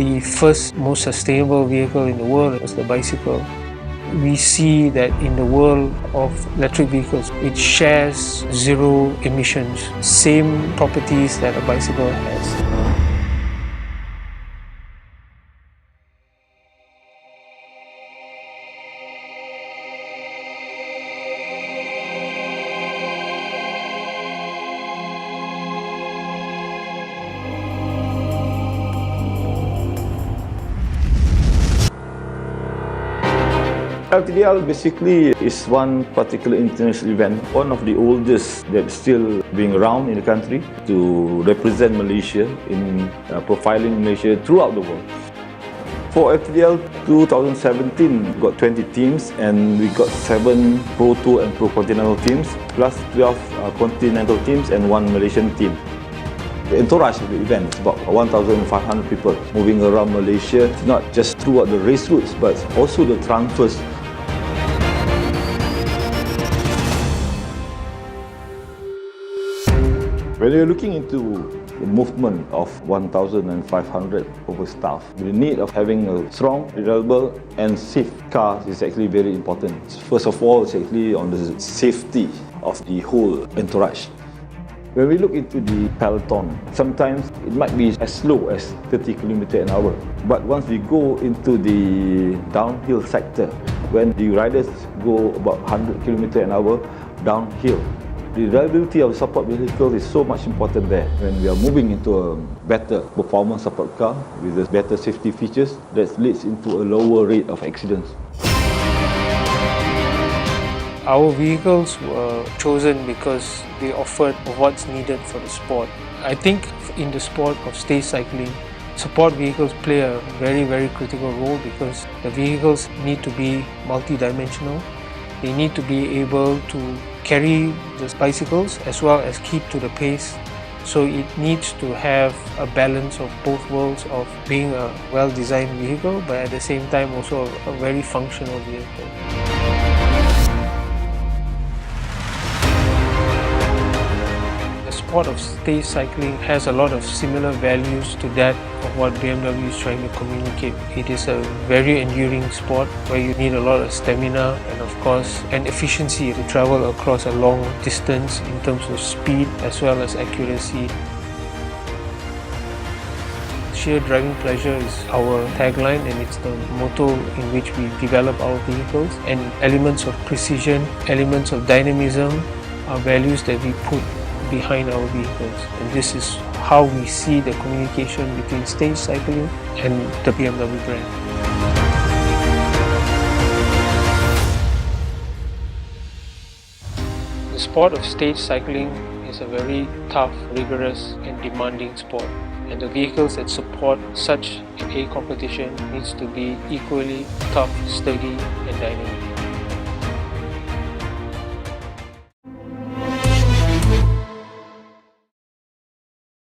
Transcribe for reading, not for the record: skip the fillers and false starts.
the first most sustainable vehicle in the world was the bicycle. We see that in the world of electric vehicles, it shares zero emissions, same properties that a bicycle has. LTDL basically is one particular international event, one of the oldest that's still being around in the country to represent Malaysia in profiling Malaysia throughout the world. For LTDL 2017, we got 20 teams and we got 7 Pro Tour and Pro Continental teams, plus 12 Continental teams and 1 Malaysian team. The entourage of the event is about 1,500 people moving around Malaysia, not just throughout the race routes, but also the transfers. When you're looking into the movement of 1,500 over staff, the need of having a strong, reliable and safe car is actually very important. First of all, it's actually on the safety of the whole entourage. When we look into the peloton, sometimes it might be as slow as 30 km an hour. But once we go into the downhill sector, when the riders go about 100 km an hour downhill, the reliability of support vehicle is so much important there. When we are moving into a better performance support car with better safety features, that leads into a lower rate of accidents. Our vehicles were chosen because they offered what's needed for the sport. I think in the sport of stage cycling, support vehicles play a very critical role because the vehicles need to be multi-dimensional. They need to be able to carry the bicycles as well as keep to the pace. So it needs to have a balance of both worlds of being a well-designed vehicle, but at the same time also a very functional vehicle. The sport of stage cycling has a lot of similar values to that of what BMW is trying to communicate. It is a very enduring sport where you need a lot of stamina and of course an efficiency to travel across a long distance in terms of speed as well as accuracy. Sheer driving pleasure is our tagline and it's the motto in which we develop our vehicles, and elements of precision, elements of dynamism are values that we put behind our vehicles, and this is how we see the communication between stage cycling and the BMW brand. The sport of stage cycling is a very tough, rigorous and demanding sport, and the vehicles that support such a competition needs to be equally tough, sturdy and dynamic.